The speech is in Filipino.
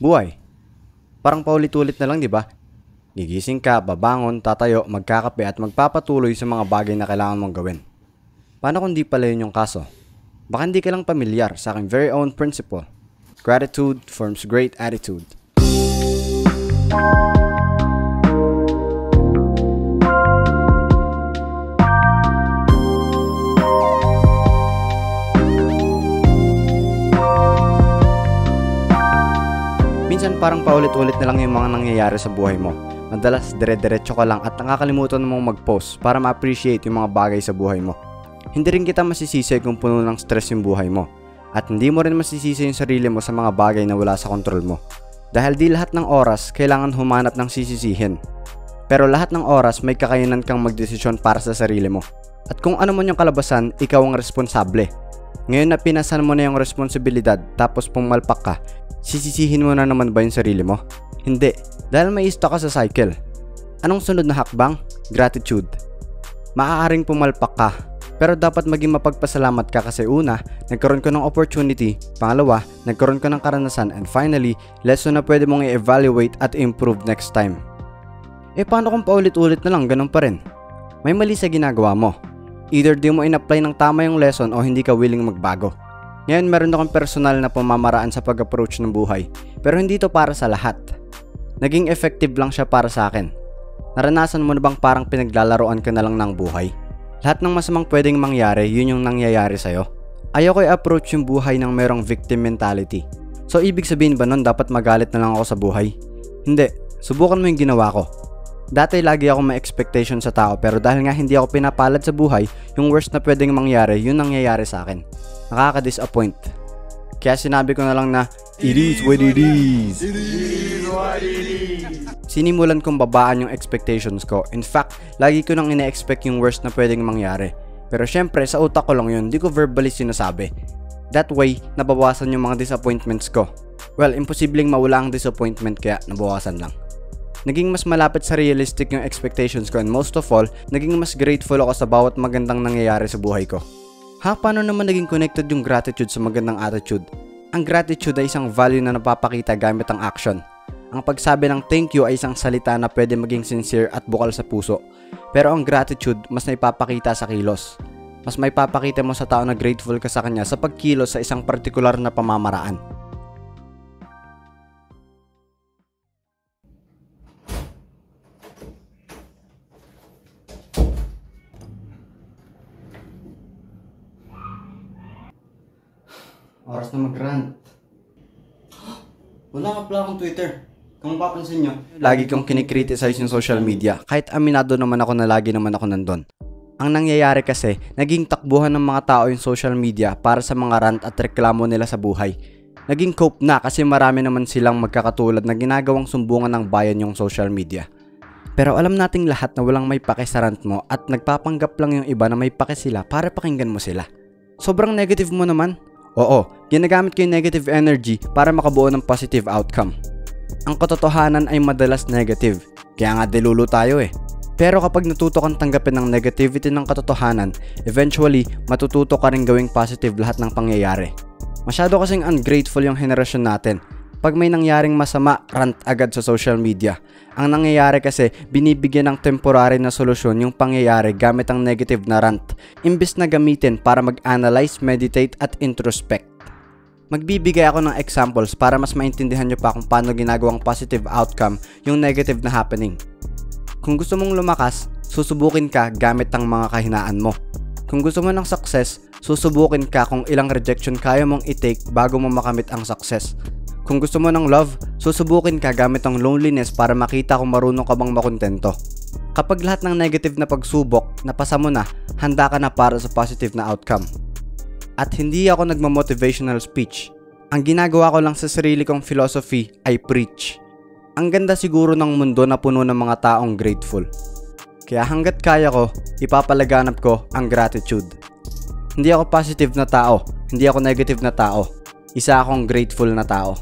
Buhay. Parang paulit-ulit na lang, di ba? Gigising ka, babangon, tatayo, magkakape at magpapatuloy sa mga bagay na kailangan mong gawin. Paano kung di pala yun yung kaso? Baka hindi ka lang pamilyar sa aking very own principle. Gratitude forms great attitude. Minsan parang paulit-ulit na lang yung mga nangyayari sa buhay mo. Madalas dire-diretso ka lang at nakakalimutan mong mag-pause para ma-appreciate yung mga bagay sa buhay mo. Hindi rin kita masisisi kung puno ng stress yung buhay mo. At hindi mo rin masisisi yung sarili mo sa mga bagay na wala sa kontrol mo. Dahil di lahat ng oras kailangan humanap ng sisisihin. Pero lahat ng oras may kakayanan kang magdesisyon para sa sarili mo. At kung ano man yung kalabasan, ikaw ang responsable. Ngayon na pinasan mo na yung responsibilidad tapos pumalpak ka, sisisihin mo na naman ba yung sarili mo? Hindi, dahil may stuck ka sa cycle. Anong sunod na hakbang? Gratitude. Maaaring pumalpak ka, pero dapat maging mapagpasalamat ka kasi una, nagkaroon ka ng opportunity, pangalawa, nagkaroon ka ng karanasan, and finally, lesson na pwede mong i-evaluate at improve next time. Paano kung paulit-ulit na lang ganun pa rin? May mali sa ginagawa mo. Either di mo in-apply ng tama yung lesson o hindi ka willing magbago. Ngayon meron akong personal na pamamaraan sa pag-approach ng buhay, pero hindi ito para sa lahat. Naging effective lang siya para sa akin. Naranasan mo na bang parang pinaglalaroan ka na lang ng buhay? Lahat ng masamang pwedeng mangyari, yun yung nangyayari sa'yo. Ayoko i-approach yung buhay ng merong victim mentality. So ibig sabihin ba nun dapat magalit na lang ako sa buhay? Hindi, subukan mo yung ginawa ko. Dati lagi ako may expectation sa tao pero dahil nga hindi ako pinapalad sa buhay, yung worst na pwedeng mangyari, yun nangyayari sa akin. Nakaka-disappoint. Kaya sinabi ko na lang na, it is what it is. It is what it is. Sinimulan kong babaan yung expectations ko. In fact, lagi ko nang ine-expect yung worst na pwedeng mangyari. Pero syempre, sa utak ko lang yun, di ko verbally sinasabi. That way, nabawasan yung mga disappointments ko. Well, imposibleng mawala ang disappointment kaya nabawasan lang. Naging mas malapit sa realistic yung expectations ko and most of all, naging mas grateful ako sa bawat magandang nangyayari sa buhay ko. Paano naman naging connected yung gratitude sa magandang attitude? Ang gratitude ay isang value na napapakita gamit ang action. Ang pagsabi ng thank you ay isang salita na pwede maging sincere at bukal sa puso. Pero ang gratitude mas naipapakita sa kilos. Mas maipapakita mo sa tao na grateful ka sa kanya sa pagkilos sa isang partikular na pamamaraan. Oras na mag-rant. Wala nga pala akong Twitter. Kung mapapansin nyo, lagi kong kinikriticize yung social media. Kahit aminado naman ako na lagi naman ako nandun. Ang nangyayari kasi, naging takbuhan ng mga tao yung social media para sa mga rant at reklamo nila sa buhay. Naging cope na kasi marami naman silang magkakatulad na ginagawang sumbungan ng bayan yung social media. Pero alam nating lahat na walang may pake sa rant mo at nagpapanggap lang yung iba na may pake sila para pakinggan mo sila. Sobrang negative mo naman. Oo, ginagamit ko yung negative energy para makabuo ng positive outcome. Ang katotohanan ay madalas negative, kaya nga delulu tayo eh. Pero kapag natuto kang tanggapin ng negativity ng katotohanan, eventually matututo ka rin gawing positive lahat ng pangyayari. Masyado kasing ungrateful yung henerasyon natin. Pag may nangyaring masama, rant agad sa social media. Ang nangyayari kasi, binibigyan ng temporary na solusyon yung pangyayari gamit ang negative na rant, imbis na gamitin para mag-analyze, meditate at introspect. Magbibigay ako ng examples para mas maintindihan nyo pa kung paano ginagawang positive outcome yung negative na happening. Kung gusto mong lumakas, susubukin ka gamit ang mga kahinaan mo. Kung gusto mo ng success, susubukin ka kung ilang rejection kaya mong i-take bago mo makamit ang success. Kung gusto mo ng love, susubukin ka gamit ang loneliness para makita kung marunong ka bang makontento. Kapag lahat ng negative na pagsubok, napasa mo na, handa ka na para sa positive na outcome. At hindi ako nagma-motivational speech. Ang ginagawa ko lang sa sarili kong philosophy ay preach. Ang ganda siguro ng mundo na puno ng mga taong grateful. Kaya hanggat kaya ko, ipapalaganap ko ang gratitude. Hindi ako positive na tao, hindi ako negative na tao. Isa akong grateful na tao.